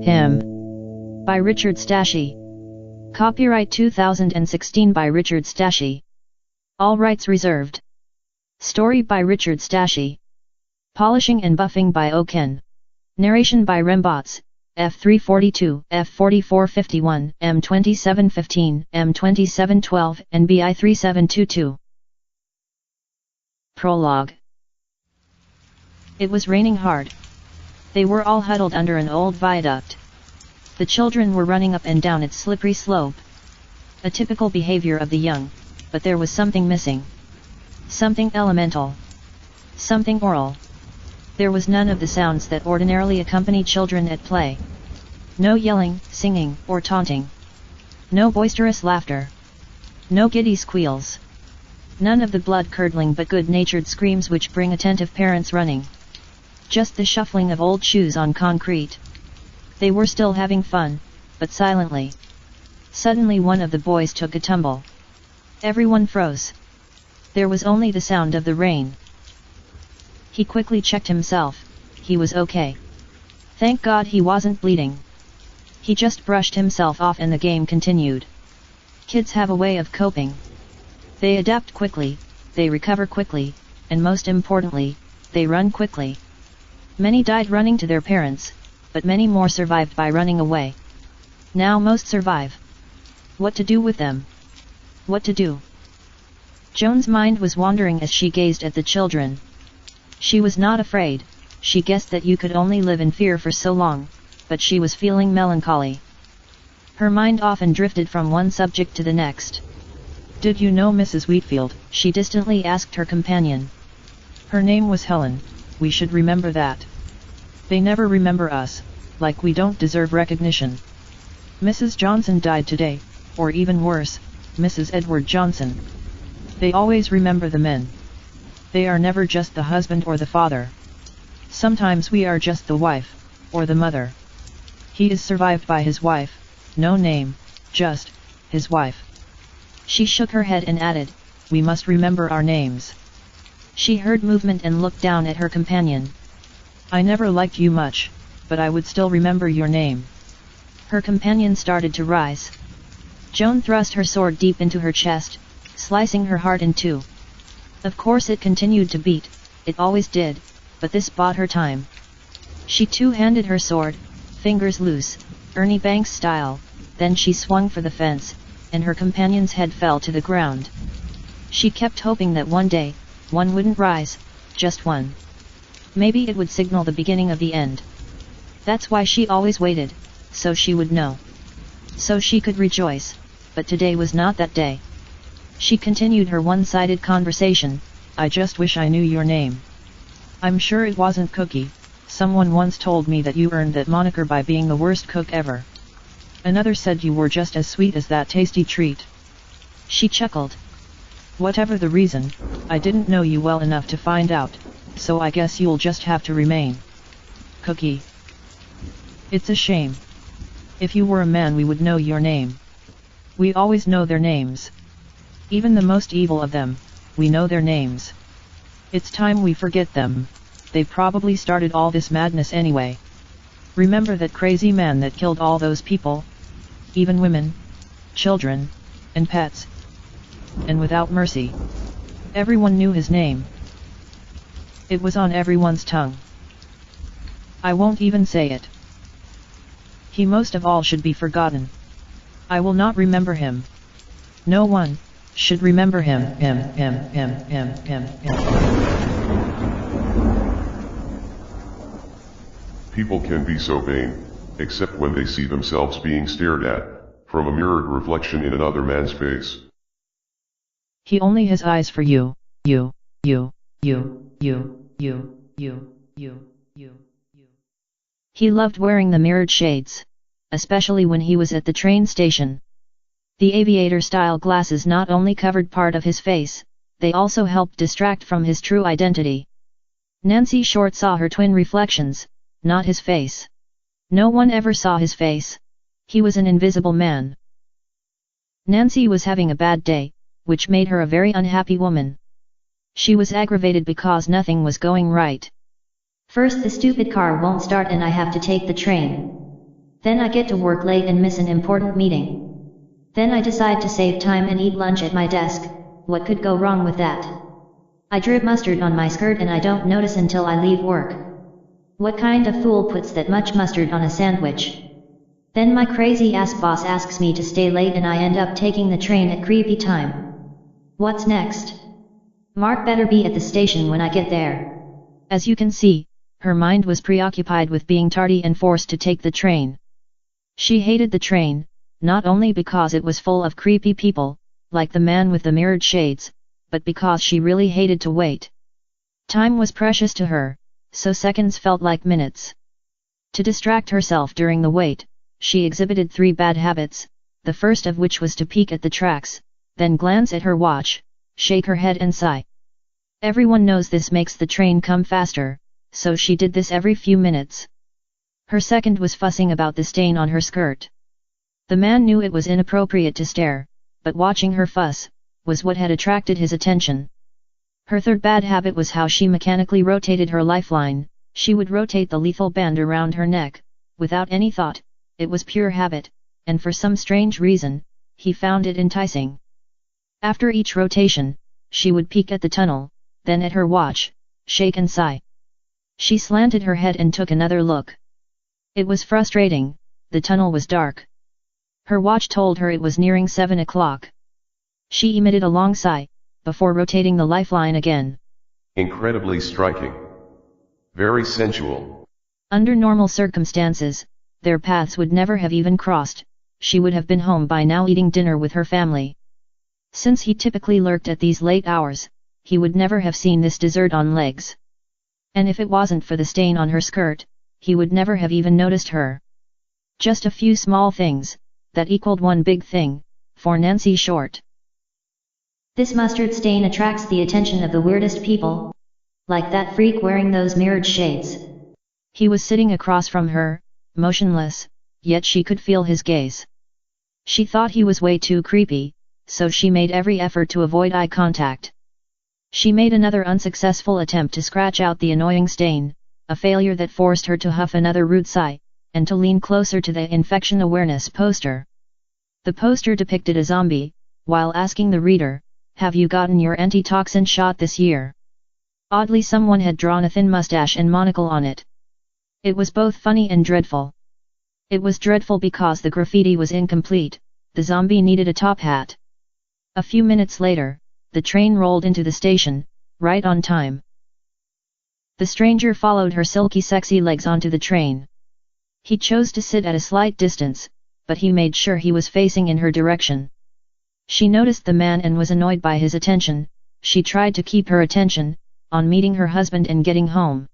Him. By Richard Stashie. Copyright 2016 by Richard Stashie. All rights reserved. Story by Richard Stashie. Polishing and buffing by Oken. Narration by Rembots, F342, F4451, M2715, M2712, and BI3722. Prologue. It was raining hard. They were all huddled under an old viaduct. The children were running up and down its slippery slope. A typical behavior of the young, but there was something missing. Something elemental. Something oral. There was none of the sounds that ordinarily accompany children at play. No yelling, singing, or taunting. No boisterous laughter. No giddy squeals. None of the blood-curdling but good-natured screams which bring attentive parents running. Just the shuffling of old shoes on concrete. They were still having fun, but silently. Suddenly one of the boys took a tumble. Everyone froze. There was only the sound of the rain. He quickly checked himself. He was okay. Thank God he wasn't bleeding. He just brushed himself off and the game continued. Kids have a way of coping. They adapt quickly, they recover quickly, and most importantly, they run quickly. Many died running to their parents, but many more survived by running away. Now most survive. What to do with them? What to do? Joan's mind was wandering as she gazed at the children. She was not afraid. She guessed that you could only live in fear for so long, but she was feeling melancholy. Her mind often drifted from one subject to the next. Did you know Mrs. Wheatfield? She distantly asked her companion. Her name was Helen. We should remember that. They never remember us, like we don't deserve recognition. Mrs. Johnson died today, or even worse, Mrs. Edward Johnson. They always remember the men. They are never just the husband or the father. Sometimes we are just the wife, or the mother. He is survived by his wife, no name, just his wife. She shook her head and added, we must remember our names. She heard movement and looked down at her companion. I never liked you much, but I would still remember your name. Her companion started to rise. Joan thrust her sword deep into her chest, slicing her heart in two. Of course it continued to beat, it always did, but this bought her time. She two-handed her sword, fingers loose, Ernie Banks style, then she swung for the fence, and her companion's head fell to the ground. She kept hoping that one day, one wouldn't rise, just one. Maybe it would signal the beginning of the end. That's why she always waited, so she would know. So she could rejoice, but today was not that day. She continued her one-sided conversation. I just wish I knew your name. I'm sure it wasn't Cookie. Someone once told me that you earned that moniker by being the worst cook ever. Another said you were just as sweet as that tasty treat. She chuckled. Whatever the reason, I didn't know you well enough to find out, so I guess you'll just have to remain Cookie. It's a shame. If you were a man we would know your name. We always know their names. Even the most evil of them, we know their names. It's time we forget them. They probably started all this madness anyway. Remember that crazy man that killed all those people? Even women, children, and pets. And without mercy. Everyone knew his name. It was on everyone's tongue. I won't even say it. He most of all should be forgotten. I will not remember him. No one should remember him. People can be so vain, except when they see themselves being stared at, from a mirrored reflection in another man's face. He only has eyes for you. He loved wearing the mirrored shades, especially when he was at the train station. The aviator-style glasses not only covered part of his face, they also helped distract from his true identity. Nancy Short saw her twin reflections, not his face. No one ever saw his face. He was an invisible man. Nancy was having a bad day, which made her a very unhappy woman. She was aggravated because nothing was going right. First the stupid car won't start and I have to take the train. Then I get to work late and miss an important meeting. Then I decide to save time and eat lunch at my desk. What could go wrong with that? I drip mustard on my skirt and I don't notice until I leave work. What kind of fool puts that much mustard on a sandwich? Then my crazy ass boss asks me to stay late and I end up taking the train at creepy time. What's next? Mark better be at the station when I get there. As you can see, her mind was preoccupied with being tardy and forced to take the train. She hated the train, not only because it was full of creepy people, like the man with the mirrored shades, but because she really hated to wait. Time was precious to her, so seconds felt like minutes. To distract herself during the wait, she exhibited 3 bad habits, the first of which was to peek at the tracks, then glance at her watch, shake her head and sigh. Everyone knows this makes the train come faster, so she did this every few minutes. Her second was fussing about the stain on her skirt. The man knew it was inappropriate to stare, but watching her fuss was what had attracted his attention. Her third bad habit was how she mechanically rotated her lifeline. She would rotate the lethal band around her neck, without any thought. It was pure habit, and for some strange reason, he found it enticing. After each rotation, she would peek at the tunnel, then at her watch, shake and sigh. She slanted her head and took another look. It was frustrating, the tunnel was dark. Her watch told her it was nearing 7 o'clock. She emitted a long sigh, before rotating the lifeline again. Incredibly striking. Very sensual. Under normal circumstances, their paths would never have even crossed. She would have been home by now eating dinner with her family. Since he typically lurked at these late hours, he would never have seen this dessert on legs. And if it wasn't for the stain on her skirt, he would never have even noticed her. Just a few small things, that equaled one big thing, for Nancy Short. This mustard stain attracts the attention of the weirdest people. Like that freak wearing those mirrored shades. He was sitting across from her, motionless, yet she could feel his gaze. She thought he was way too creepy, so she made every effort to avoid eye contact. She made another unsuccessful attempt to scratch out the annoying stain, a failure that forced her to huff another rude sigh, and to lean closer to the infection awareness poster. The poster depicted a zombie, while asking the reader, "Have you gotten your antitoxin shot this year?" Oddly, someone had drawn a thin mustache and monocle on it. It was both funny and dreadful. It was dreadful because the graffiti was incomplete, the zombie needed a top hat. A few minutes later, the train rolled into the station, right on time. The stranger followed her silky sexy legs onto the train. He chose to sit at a slight distance, but he made sure he was facing in her direction. She noticed the man and was annoyed by his attention. She tried to keep her attention on meeting her husband and getting home.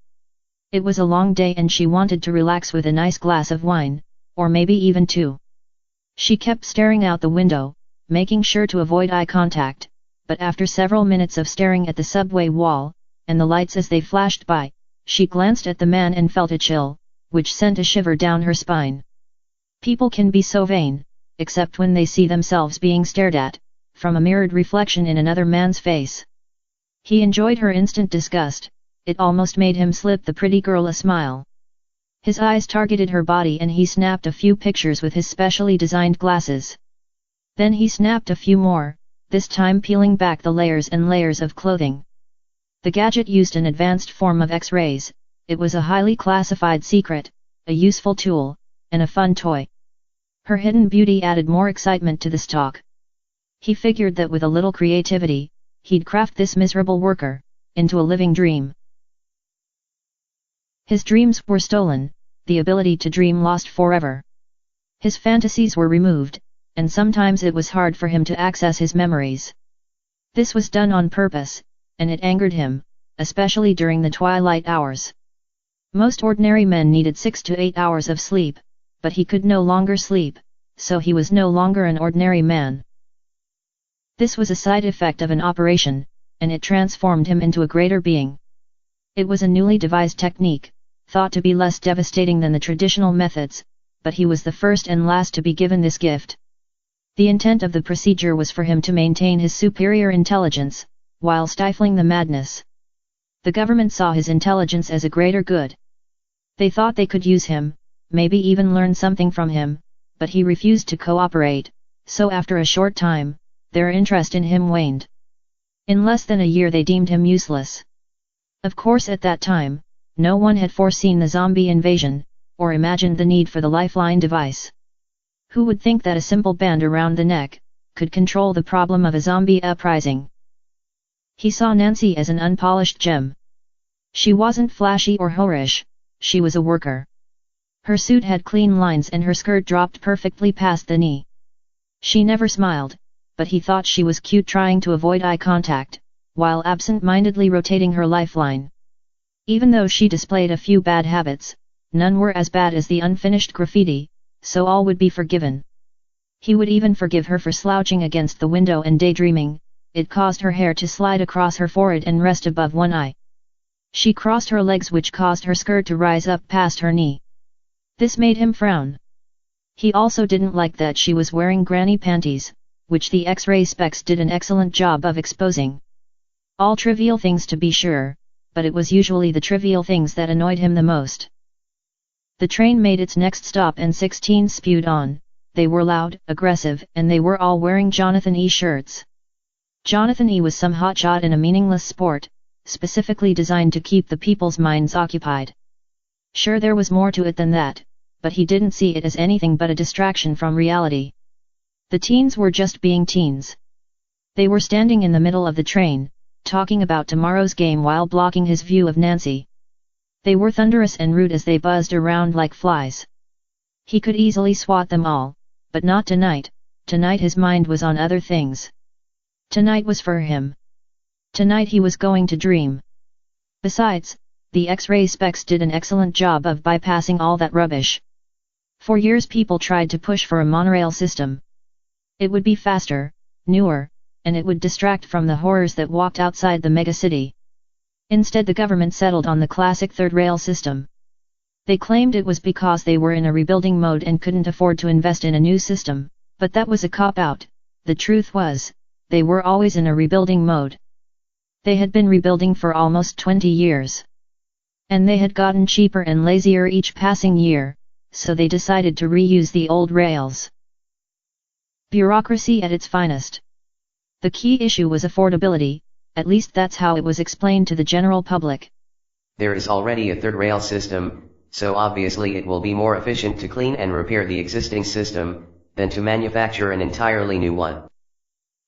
It was a long day and she wanted to relax with a nice glass of wine, or maybe even 2. She kept staring out the window, making sure to avoid eye contact, but after several minutes of staring at the subway wall, and the lights as they flashed by, she glanced at the man and felt a chill, which sent a shiver down her spine. People can be so vain, except when they see themselves being stared at, from a mirrored reflection in another man's face. He enjoyed her instant disgust, it almost made him slip the pretty girl a smile. His eyes targeted her body and he snapped a few pictures with his specially designed glasses. Then he snapped a few more, this time peeling back the layers and layers of clothing. The gadget used an advanced form of X-rays. It was a highly classified secret, a useful tool, and a fun toy. Her hidden beauty added more excitement to the stalk. He figured that with a little creativity, he'd craft this miserable worker into a living dream. His dreams were stolen, the ability to dream lost forever. His fantasies were removed, and sometimes it was hard for him to access his memories. This was done on purpose, and it angered him, especially during the twilight hours. Most ordinary men needed 6 to 8 hours of sleep, but he could no longer sleep, so he was no longer an ordinary man. This was a side effect of an operation, and it transformed him into a greater being. It was a newly devised technique, thought to be less devastating than the traditional methods, but he was the first and last to be given this gift. The intent of the procedure was for him to maintain his superior intelligence, while stifling the madness. The government saw his intelligence as a greater good. They thought they could use him, maybe even learn something from him, but he refused to cooperate, so after a short time, their interest in him waned. In less than a year they deemed him useless. Of course at that time, no one had foreseen the zombie invasion, or imagined the need for the Lifeline device. Who would think that a simple band around the neck could control the problem of a zombie uprising? He saw Nancy as an unpolished gem. She wasn't flashy or whorish, she was a worker. Her suit had clean lines and her skirt dropped perfectly past the knee. She never smiled, but he thought she was cute trying to avoid eye contact, while absent-mindedly rotating her lifeline. Even though she displayed a few bad habits, none were as bad as the unfinished graffiti, so all would be forgiven. He would even forgive her for slouching against the window and daydreaming. It caused her hair to slide across her forehead and rest above one eye. She crossed her legs, which caused her skirt to rise up past her knee. This made him frown. He also didn't like that she was wearing granny panties, which the X-ray specs did an excellent job of exposing. All trivial things to be sure, but it was usually the trivial things that annoyed him the most. The train made its next stop and 16 spewed on. They were loud, aggressive, and they were all wearing Jonathan E shirts. Jonathan E was some hotshot in a meaningless sport, specifically designed to keep the people's minds occupied. Sure, there was more to it than that, but he didn't see it as anything but a distraction from reality. The teens were just being teens. They were standing in the middle of the train, talking about tomorrow's game while blocking his view of Nancy. They were thunderous and rude as they buzzed around like flies. He could easily swat them all, but not tonight. Tonight his mind was on other things. Tonight was for him. Tonight he was going to dream. Besides, the X-ray specs did an excellent job of bypassing all that rubbish. For years people tried to push for a monorail system. It would be faster, newer, and it would distract from the horrors that walked outside the megacity. Instead the government settled on the classic third rail system. They claimed it was because they were in a rebuilding mode and couldn't afford to invest in a new system, but that was a cop-out. The truth was, they were always in a rebuilding mode. They had been rebuilding for almost 20 years. And they had gotten cheaper and lazier each passing year, so they decided to reuse the old rails. Bureaucracy at its finest. The key issue was affordability, at least that's how it was explained to the general public. There is already a third rail system, so obviously it will be more efficient to clean and repair the existing system, than to manufacture an entirely new one.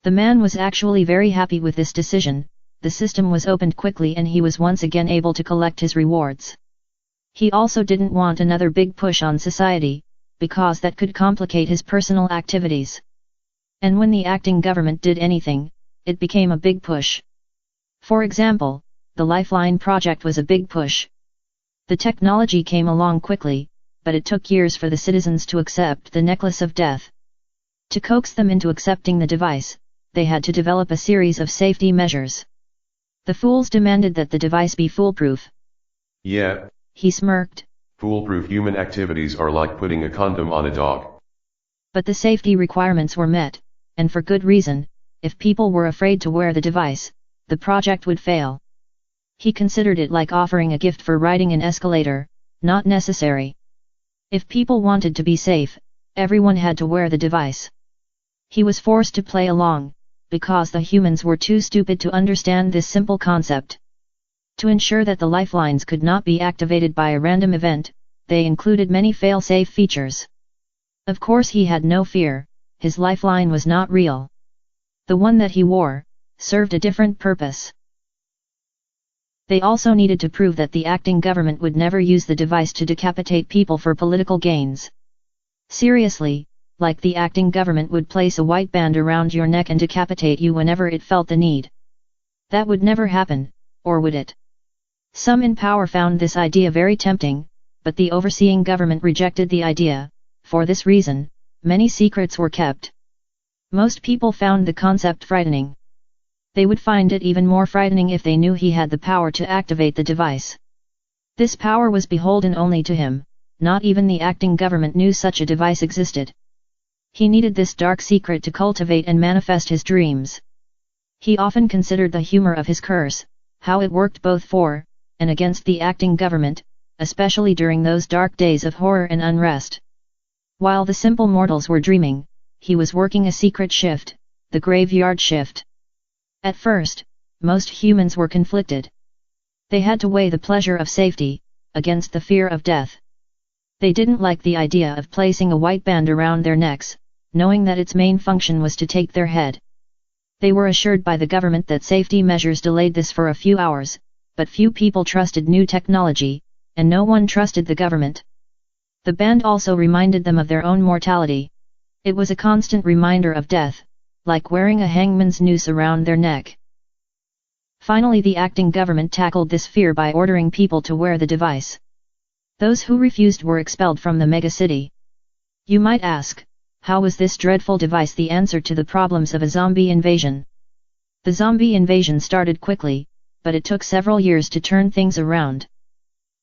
The man was actually very happy with this decision. The system was opened quickly and he was once again able to collect his rewards. He also didn't want another big push on society, because that could complicate his personal activities. And when the acting government did anything, it became a big push. For example, the Lifeline project was a big push. The technology came along quickly, but it took years for the citizens to accept the necklace of death. To coax them into accepting the device, they had to develop a series of safety measures. The fools demanded that the device be foolproof. Yeah. He smirked. Foolproof human activities are like putting a condom on a dog. But the safety requirements were met, and for good reason. If people were afraid to wear the device, the project would fail. He considered it like offering a gift for riding an escalator, not necessary. If people wanted to be safe, everyone had to wear the device. He was forced to play along, because the humans were too stupid to understand this simple concept. To ensure that the lifelines could not be activated by a random event, they included many fail-safe features. Of course he had no fear, his lifeline was not real. The one that he wore served a different purpose. They also needed to prove that the acting government would never use the device to decapitate people for political gains. Seriously, like the acting government would place a white band around your neck and decapitate you whenever it felt the need. That would never happen, or would it? Some in power found this idea very tempting, but the overseeing government rejected the idea. For this reason, many secrets were kept. Most people found the concept frightening. They would find it even more frightening if they knew he had the power to activate the device. This power was beholden only to him, not even the acting government knew such a device existed. He needed this dark secret to cultivate and manifest his dreams. He often considered the humor of his curse, how it worked both for and against the acting government, especially during those dark days of horror and unrest. While the simple mortals were dreaming, he was working a secret shift, the graveyard shift. At first, most humans were conflicted. They had to weigh the pleasure of safety against the fear of death. They didn't like the idea of placing a white band around their necks, knowing that its main function was to take their head. They were assured by the government that safety measures delayed this for a few hours, but few people trusted new technology, and no one trusted the government. The band also reminded them of their own mortality. It was a constant reminder of death, like wearing a hangman's noose around their neck. Finally, the acting government tackled this fear by ordering people to wear the device. Those who refused were expelled from the megacity. You might ask, how was this dreadful device the answer to the problems of a zombie invasion? The zombie invasion started quickly, but it took several years to turn things around.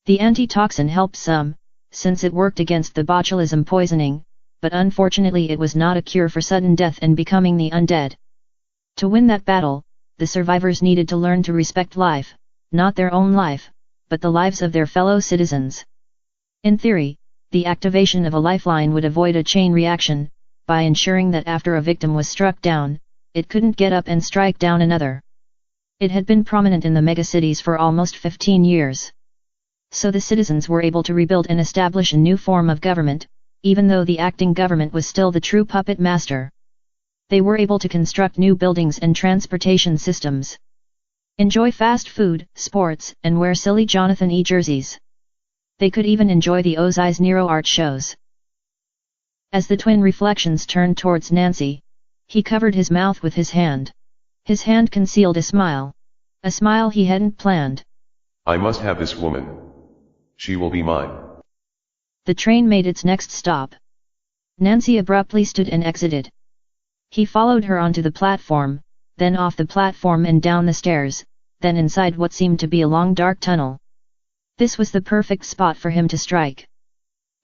The antitoxin helped some, since it worked against the botulism poisoning, but unfortunately it was not a cure for sudden death and becoming the undead. To win that battle, the survivors needed to learn to respect life, not their own life, but the lives of their fellow citizens. In theory, the activation of a lifeline would avoid a chain reaction, by ensuring that after a victim was struck down, it couldn't get up and strike down another. It had been prominent in the megacities for almost 15 years. So the citizens were able to rebuild and establish a new form of government, even though the acting government was still the true puppet master. They were able to construct new buildings and transportation systems. Enjoy fast food, sports, and wear silly Jonathan E. jerseys. They could even enjoy the Ozai's Nero art shows. As the twin reflections turned towards Nancy, he covered his mouth with his hand. His hand concealed a smile he hadn't planned. I must have this woman. She will be mine. The train made its next stop. Nancy abruptly stood and exited. He followed her onto the platform, then off the platform and down the stairs, then inside what seemed to be a long dark tunnel. This was the perfect spot for him to strike.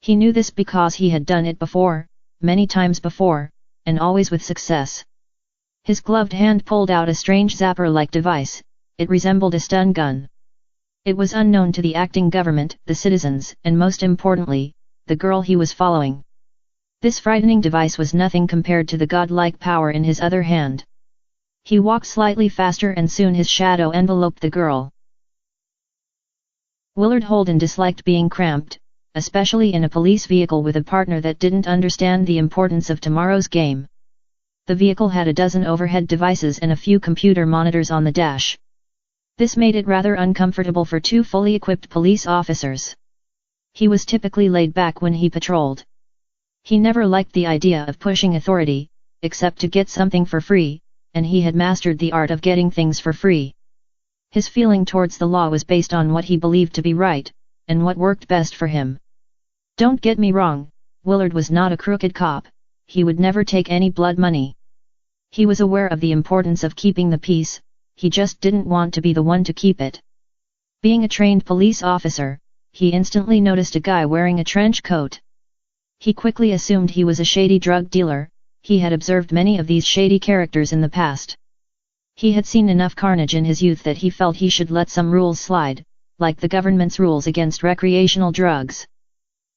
He knew this because he had done it before, many times before, and always with success. His gloved hand pulled out a strange zapper-like device. It resembled a stun gun. It was unknown to the acting government, the citizens, and most importantly, the girl he was following. This frightening device was nothing compared to the godlike power in his other hand. He walked slightly faster and soon his shadow enveloped the girl. Willard Holden disliked being cramped, especially in a police vehicle with a partner that didn't understand the importance of tomorrow's game. The vehicle had a dozen overhead devices and a few computer monitors on the dash. This made it rather uncomfortable for two fully equipped police officers. He was typically laid back when he patrolled. He never liked the idea of pushing authority, except to get something for free, and he had mastered the art of getting things for free. His feeling towards the law was based on what he believed to be right, and what worked best for him. Don't get me wrong, Willard was not a crooked cop, he would never take any blood money. He was aware of the importance of keeping the peace, he just didn't want to be the one to keep it. Being a trained police officer, he instantly noticed a guy wearing a trench coat. He quickly assumed he was a shady drug dealer. He had observed many of these shady characters in the past. He had seen enough carnage in his youth that he felt he should let some rules slide, like the government's rules against recreational drugs.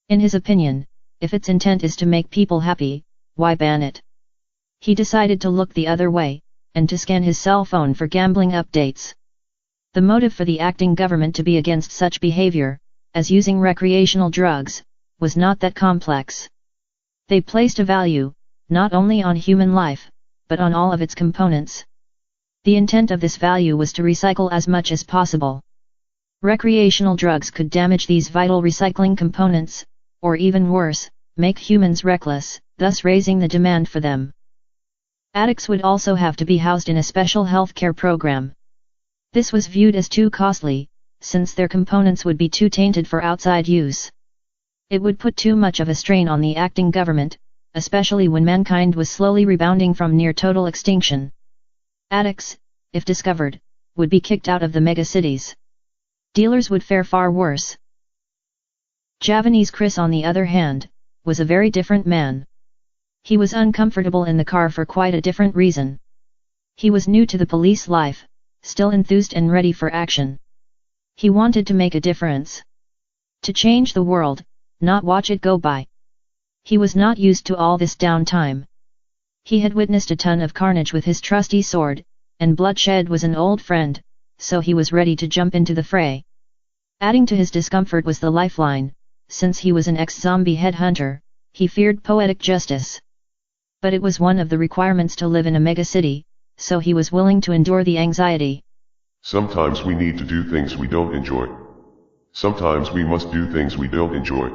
In his opinion, if its intent is to make people happy, why ban it? He decided to look the other way, and to scan his cell phone for gambling updates. The motive for the acting government to be against such behavior, as using recreational drugs, was not that complex. They placed a value, not only on human life, but on all of its components. The intent of this value was to recycle as much as possible. Recreational drugs could damage these vital recycling components, or even worse, make humans reckless, thus raising the demand for them. Addicts would also have to be housed in a special healthcare program. This was viewed as too costly, since their components would be too tainted for outside use. It would put too much of a strain on the acting government, especially when mankind was slowly rebounding from near total extinction. Addicts, if discovered, would be kicked out of the megacities. Dealers would fare far worse. Javanese Chris, on the other hand, was a very different man. He was uncomfortable in the car for quite a different reason. He was new to the police life, still enthused and ready for action. He wanted to make a difference. To change the world, not watch it go by. He was not used to all this downtime. He had witnessed a ton of carnage with his trusty sword, and bloodshed was an old friend, so he was ready to jump into the fray. Adding to his discomfort was the lifeline. Since he was an ex-zombie headhunter, he feared poetic justice. But it was one of the requirements to live in a megacity, so he was willing to endure the anxiety. Sometimes we need to do things we don't enjoy. Sometimes we must do things we don't enjoy.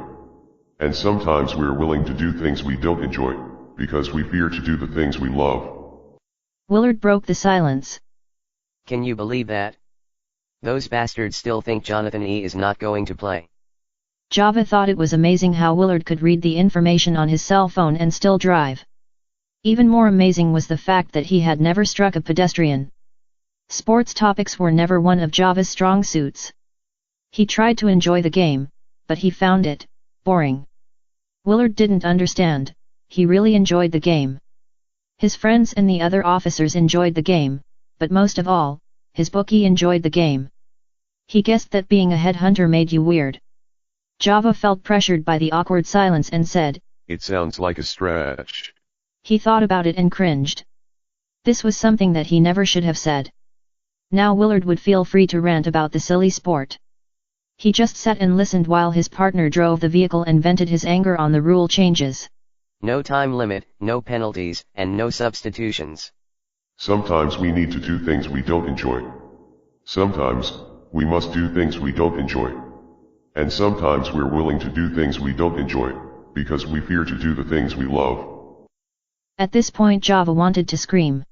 And sometimes we're willing to do things we don't enjoy, because we fear to do the things we love. Willard broke the silence. Can you believe that? Those bastards still think Jonathan E. is not going to play. Java thought it was amazing how Willard could read the information on his cell phone and still drive. Even more amazing was the fact that he had never struck a pedestrian. Sports topics were never one of Java's strong suits. He tried to enjoy the game, but he found it boring. Willard didn't understand. He really enjoyed the game. His friends and the other officers enjoyed the game, but most of all, his bookie enjoyed the game. He guessed that being a headhunter made you weird. Java felt pressured by the awkward silence and said, "It sounds like a stretch." He thought about it and cringed. This was something that he never should have said. Now Willard would feel free to rant about the silly sport. He just sat and listened while his partner drove the vehicle and vented his anger on the rule changes. No time limit, no penalties, and no substitutions. Sometimes we need to do things we don't enjoy. Sometimes, we must do things we don't enjoy. And sometimes we're willing to do things we don't enjoy, because we fear to do the things we love. At this point Java wanted to scream.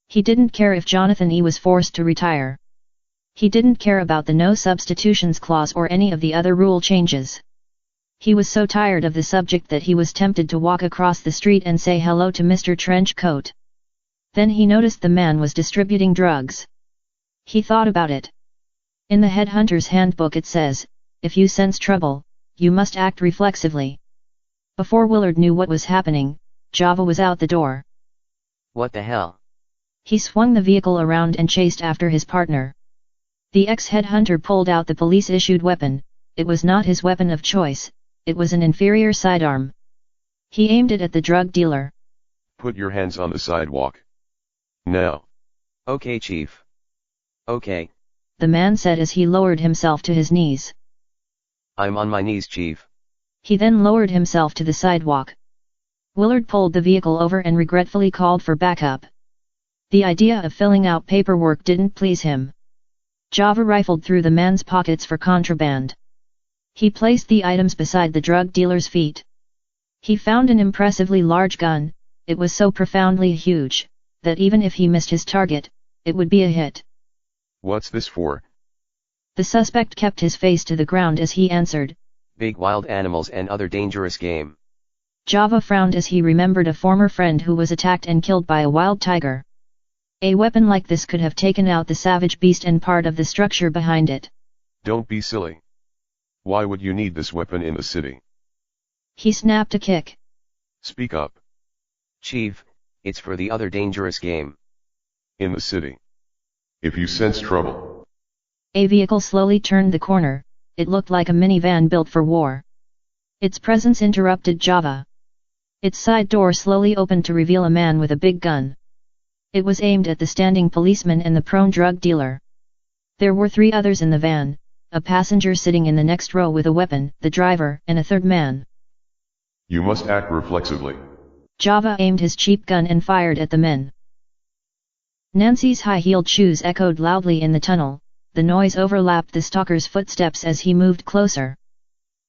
He didn't care if Jonathan E. was forced to retire. He didn't care about the no substitutions clause or any of the other rule changes. He was so tired of the subject that he was tempted to walk across the street and say hello to Mr. Trenchcoat. Then he noticed the man was distributing drugs. He thought about it. In the Headhunter's Handbook it says, if you sense trouble, you must act reflexively. Before Willard knew what was happening, Java was out the door. What the hell? He swung the vehicle around and chased after his partner. The ex-headhunter pulled out the police-issued weapon. It was not his weapon of choice, it was an inferior sidearm. He aimed it at the drug dealer. Put your hands on the sidewalk. Now. Okay, Chief. Okay. The man said as he lowered himself to his knees. I'm on my knees, Chief. He then lowered himself to the sidewalk. Willard pulled the vehicle over and regretfully called for backup. The idea of filling out paperwork didn't please him. Java rifled through the man's pockets for contraband. He placed the items beside the drug dealer's feet. He found an impressively large gun. It was so profoundly huge, that even if he missed his target, it would be a hit. What's this for? The suspect kept his face to the ground as he answered. Big wild animals and other dangerous game. Java frowned as he remembered a former friend who was attacked and killed by a wild tiger. A weapon like this could have taken out the savage beast and part of the structure behind it. Don't be silly. Why would you need this weapon in the city? He snapped a kick. Speak up. Chief, it's for the other dangerous game. In the city. If you sense trouble. A vehicle slowly turned the corner. It looked like a minivan built for war. Its presence interrupted Java. Its side door slowly opened to reveal a man with a big gun. It was aimed at the standing policeman and the prone drug dealer. There were 3 others in the van, a passenger sitting in the next row with a weapon, the driver, and a third man. You must act reflexively. Java aimed his cheap gun and fired at the men. Nancy's high-heeled shoes echoed loudly in the tunnel. The noise overlapped the stalker's footsteps as he moved closer.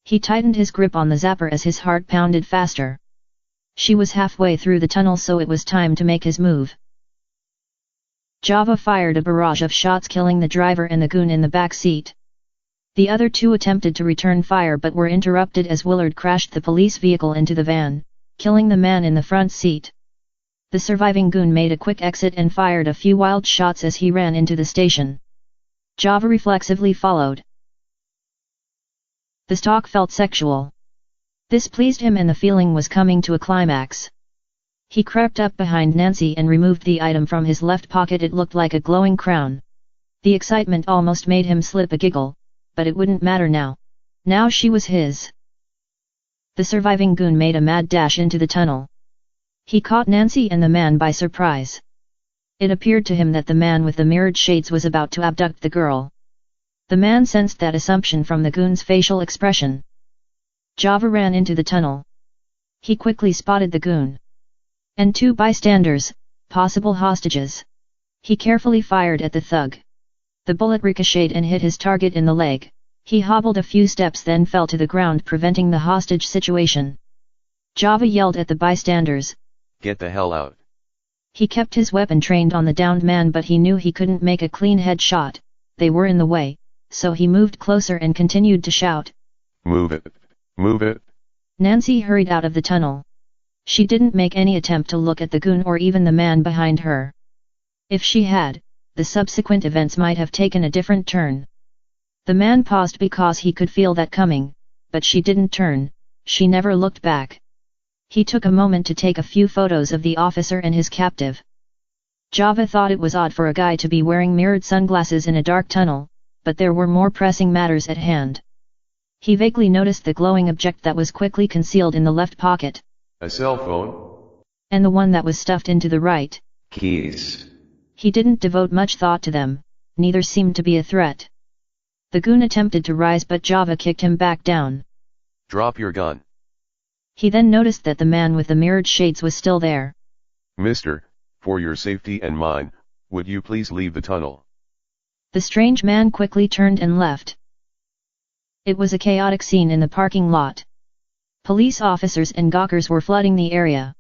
He tightened his grip on the zapper as his heart pounded faster. She was halfway through the tunnel, so it was time to make his move. Java fired a barrage of shots, killing the driver and the goon in the back seat. The other 2 attempted to return fire but were interrupted as Willard crashed the police vehicle into the van, killing the man in the front seat. The surviving goon made a quick exit and fired a few wild shots as he ran into the station. Java reflexively followed. The stalk felt sexual. This pleased him and the feeling was coming to a climax. He crept up behind Nancy and removed the item from his left pocket. It looked like a glowing crown. The excitement almost made him slip a giggle, but it wouldn't matter now. Now she was his. The surviving goon made a mad dash into the tunnel. He caught Nancy and the man by surprise. It appeared to him that the man with the mirrored shades was about to abduct the girl. The man sensed that assumption from the goon's facial expression. Java ran into the tunnel. He quickly spotted the goon and 2 bystanders, possible hostages. He carefully fired at the thug. The bullet ricocheted and hit his target in the leg. He hobbled a few steps, then fell to the ground, preventing the hostage situation. Java yelled at the bystanders, "Get the hell out." He kept his weapon trained on the downed man, but he knew he couldn't make a clean headshot. They were in the way, so he moved closer and continued to shout, "Move it! Move it!" Nancy hurried out of the tunnel. She didn't make any attempt to look at the goon or even the man behind her. If she had, the subsequent events might have taken a different turn. The man paused because he could feel that coming, but she didn't turn. She never looked back. He took a moment to take a few photos of the officer and his captive. Java thought it was odd for a guy to be wearing mirrored sunglasses in a dark tunnel, but there were more pressing matters at hand. He vaguely noticed the glowing object that was quickly concealed in the left pocket. A cell phone? And the one that was stuffed into the right. Keys. He didn't devote much thought to them, neither seemed to be a threat. The goon attempted to rise, but Java kicked him back down. "Drop your gun." He then noticed that the man with the mirrored shades was still there. "Mister, for your safety and mine, would you please leave the tunnel?" The strange man quickly turned and left. It was a chaotic scene in the parking lot. Police officers and gawkers were flooding the area.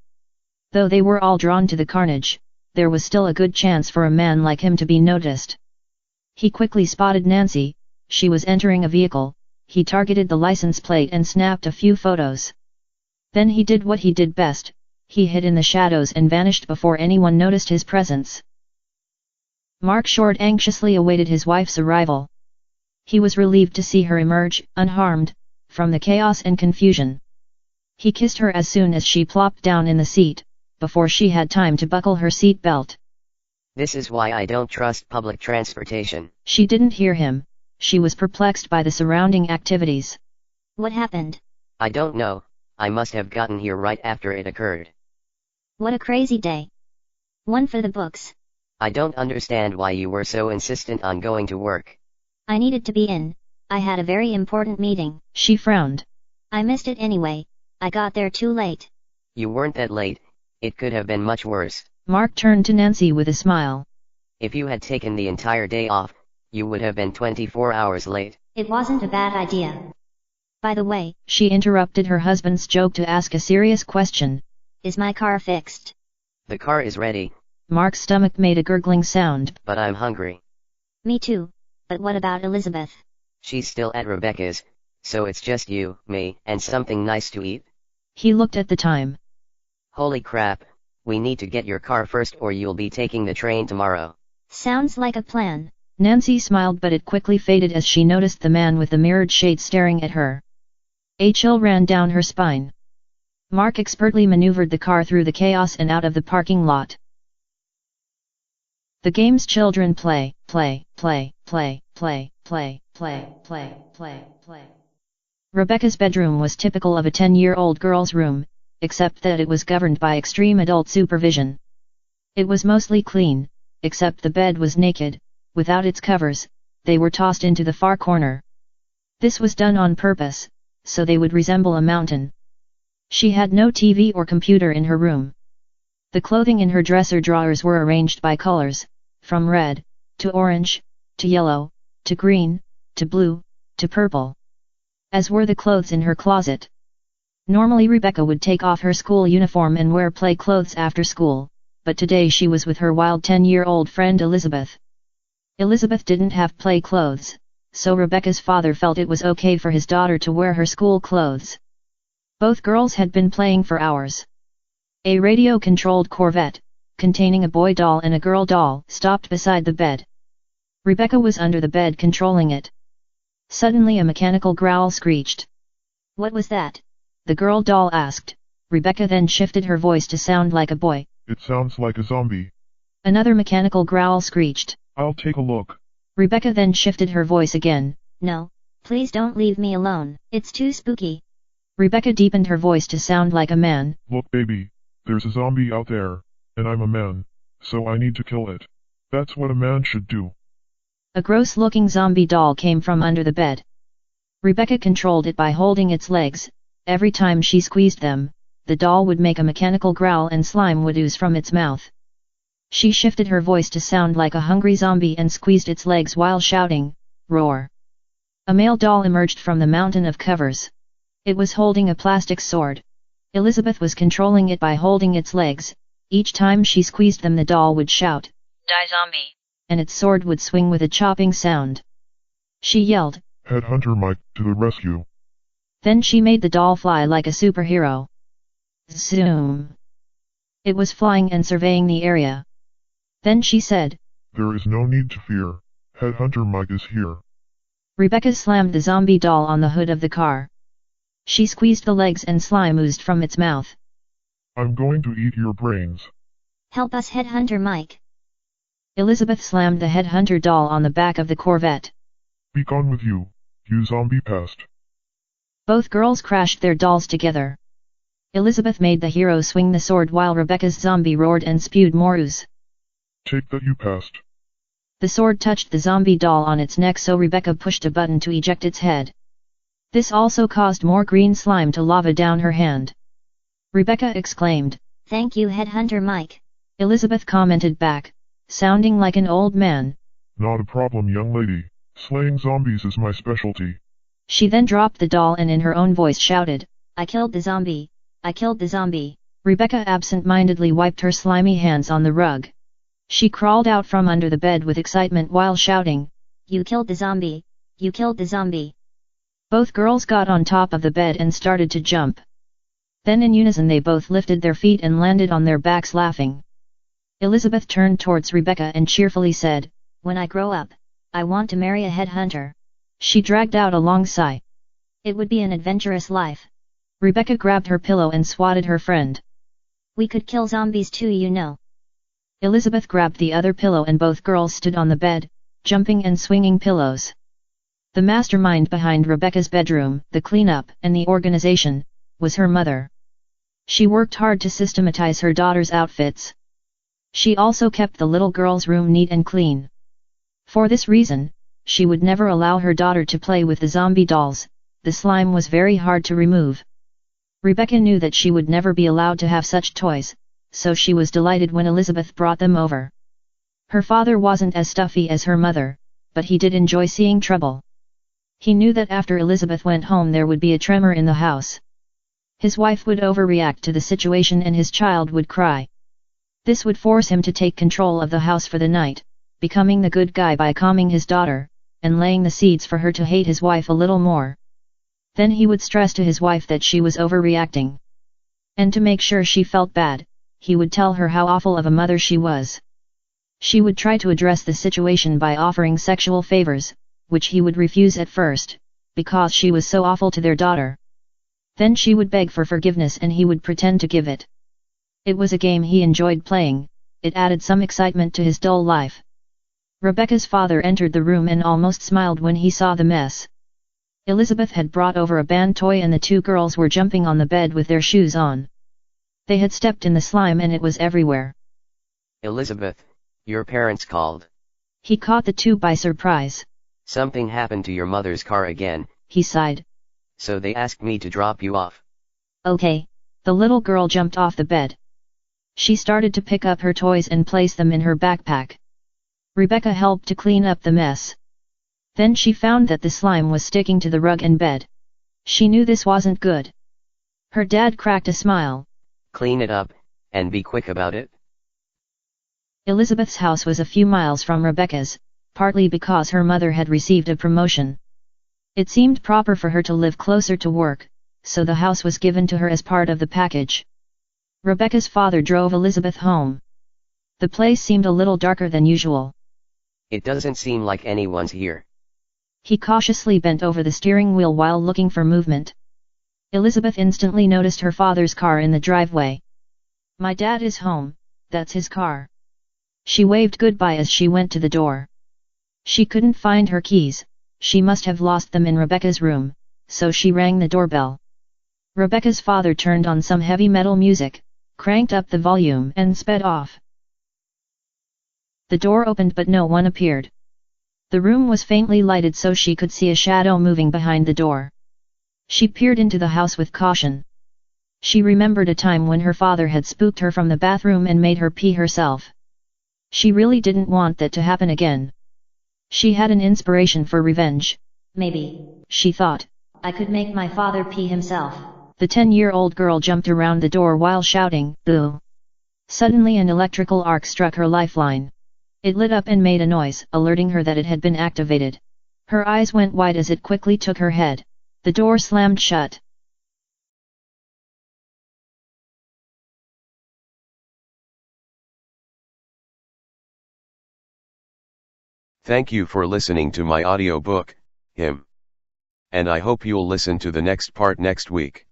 Though they were all drawn to the carnage, there was still a good chance for a man like him to be noticed. He quickly spotted Nancy. She was entering a vehicle. He targeted the license plate and snapped a few photos. Then he did what he did best. He hid in the shadows and vanished before anyone noticed his presence. Mark Short anxiously awaited his wife's arrival. He was relieved to see her emerge, unharmed, from the chaos and confusion. He kissed her as soon as she plopped down in the seat, before she had time to buckle her seat belt. This is why I don't trust public transportation. She didn't hear him. She was perplexed by the surrounding activities. What happened? I don't know. I must have gotten here right after it occurred. What a crazy day. One for the books. I don't understand why you were so insistent on going to work. I needed to be in. I had a very important meeting. She frowned. I missed it anyway. I got there too late. You weren't that late. It could have been much worse. Mark turned to Nancy with a smile. If you had taken the entire day off, you would have been 24 hours late. It wasn't a bad idea. By the way, she interrupted her husband's joke to ask a serious question. Is my car fixed? The car is ready. Mark's stomach made a gurgling sound. But I'm hungry. Me too. But what about Elizabeth? She's still at Rebecca's, so it's just you, me, and something nice to eat. He looked at the time. Holy crap, we need to get your car first or you'll be taking the train tomorrow. Sounds like a plan. Nancy smiled, but it quickly faded as she noticed the man with the mirrored shade staring at her. A chill ran down her spine. Mark expertly maneuvered the car through the chaos and out of the parking lot. The games children play. Rebecca's bedroom was typical of a 10-year-old girl's room, except that it was governed by extreme adult supervision. It was mostly clean, except the bed was naked, without its covers. They were tossed into the far corner. This was done on purpose, so they would resemble a mountain. She had no TV or computer in her room. The clothing in her dresser drawers were arranged by colors, from red, to orange, to yellow, to green, to blue, to purple. As were the clothes in her closet. Normally Rebecca would take off her school uniform and wear play clothes after school, but today she was with her wild 10-year-old friend Elizabeth. Elizabeth didn't have play clothes, so Rebecca's father felt it was okay for his daughter to wear her school clothes. Both girls had been playing for hours. A radio-controlled Corvette, containing a boy doll and a girl doll, stopped beside the bed. Rebecca was under the bed controlling it. Suddenly a mechanical growl screeched. What was that? The girl doll asked. Rebecca then shifted her voice to sound like a boy. It sounds like a zombie. Another mechanical growl screeched. I'll take a look. Rebecca then shifted her voice again. No, Please don't leave me alone, it's too spooky. Rebecca deepened her voice to sound like a man. Look baby, there's a zombie out there, and I'm a man, so I need to kill it. That's what a man should do. A gross-looking zombie doll came from under the bed. Rebecca controlled it by holding its legs. Every time she squeezed them, the doll would make a mechanical growl and slime would ooze from its mouth. She shifted her voice to sound like a hungry zombie and squeezed its legs while shouting, "Roar!" A male doll emerged from the mountain of covers. It was holding a plastic sword. Elizabeth was controlling it by holding its legs. Each time she squeezed them the doll would shout, "Die zombie!" and its sword would swing with a chopping sound. She yelled, Headhunter Mike, to the rescue. Then she made the doll fly like a superhero. Zoom! It was flying and surveying the area. Then she said, There is no need to fear. Headhunter Mike is here. Rebecca slammed the zombie doll on the hood of the car. She squeezed the legs and slime oozed from its mouth. I'm going to eat your brains. Help us, Headhunter Mike. Elizabeth slammed the headhunter doll on the back of the Corvette. Be gone with you, you zombie pest. Both girls crashed their dolls together. Elizabeth made the hero swing the sword while Rebecca's zombie roared and spewed more ooze. Take that, you pest. The sword touched the zombie doll on its neck, so Rebecca pushed a button to eject its head. This also caused more green slime to lava down her hand. Rebecca exclaimed, Thank you, Headhunter Mike. Elizabeth commented back, sounding like an old man. Not a problem, young lady. Slaying zombies is my specialty. She then dropped the doll and in her own voice shouted, I killed the zombie. I killed the zombie. Rebecca absent-mindedly wiped her slimy hands on the rug. She crawled out from under the bed with excitement while shouting, You killed the zombie. You killed the zombie. Both girls got on top of the bed and started to jump. Then in unison they both lifted their feet and landed on their backs laughing. Elizabeth turned towards Rebecca and cheerfully said, When I grow up, I want to marry a headhunter. She dragged out a long sigh. It would be an adventurous life. Rebecca grabbed her pillow and swatted her friend. We could kill zombies too, you know. Elizabeth grabbed the other pillow and both girls stood on the bed, jumping and swinging pillows. The mastermind behind Rebecca's bedroom, the cleanup, and the organization, was her mother. She worked hard to systematize her daughter's outfits. She also kept the little girl's room neat and clean. For this reason, she would never allow her daughter to play with the zombie dolls. The slime was very hard to remove. Rebecca knew that she would never be allowed to have such toys, so she was delighted when Elizabeth brought them over. Her father wasn't as stuffy as her mother, but he did enjoy seeing trouble. He knew that after Elizabeth went home there would be a tremor in the house. His wife would overreact to the situation and his child would cry. This would force him to take control of the house for the night, becoming the good guy by calming his daughter, and laying the seeds for her to hate his wife a little more. Then he would stress to his wife that she was overreacting. And to make sure she felt bad, he would tell her how awful of a mother she was. She would try to address the situation by offering sexual favors, which he would refuse at first, because she was so awful to their daughter. Then she would beg for forgiveness and he would pretend to give it. It was a game he enjoyed playing, it added some excitement to his dull life. Rebecca's father entered the room and almost smiled when he saw the mess. Elizabeth had brought over a band toy and the two girls were jumping on the bed with their shoes on. They had stepped in the slime and it was everywhere. Elizabeth, your parents called. He caught the two by surprise. Something happened to your mother's car again, he sighed. So they asked me to drop you off. Okay. The little girl jumped off the bed. She started to pick up her toys and place them in her backpack. Rebecca helped to clean up the mess. Then she found that the slime was sticking to the rug and bed. She knew this wasn't good. Her dad cracked a smile. Clean it up, and be quick about it. Elizabeth's house was a few miles from Rebecca's, partly because her mother had received a promotion. It seemed proper for her to live closer to work, so the house was given to her as part of the package. Rebecca's father drove Elizabeth home. The place seemed a little darker than usual. It doesn't seem like anyone's here. He cautiously bent over the steering wheel while looking for movement. Elizabeth instantly noticed her father's car in the driveway. My dad is home, that's his car. She waved goodbye as she went to the door. She couldn't find her keys, She must have lost them in Rebecca's room, so she rang the doorbell. Rebecca's father turned on some heavy metal music, cranked up the volume and sped off. The door opened but no one appeared. The room was faintly lighted so she could see a shadow moving behind the door. She peered into the house with caution. She remembered a time when her father had spooked her from the bathroom and made her pee herself. She really didn't want that to happen again. She had an inspiration for revenge. Maybe, she thought, I could make my father pee himself. The 10-year-old girl jumped around the door while shouting, "Boo!" Suddenly an electrical arc struck her lifeline. It lit up and made a noise, alerting her that it had been activated. Her eyes went wide as it quickly took her head. The door slammed shut. Thank you for listening to my audiobook, Him. And I hope you'll listen to the next part next week.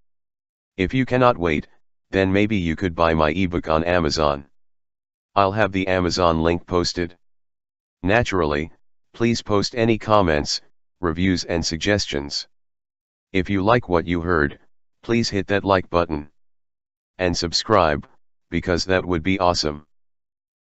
If you cannot wait, then maybe you could buy my ebook on Amazon. I'll have the Amazon link posted. Naturally, please post any comments, reviews and suggestions. If you like what you heard, please hit that like button. And subscribe, because that would be awesome.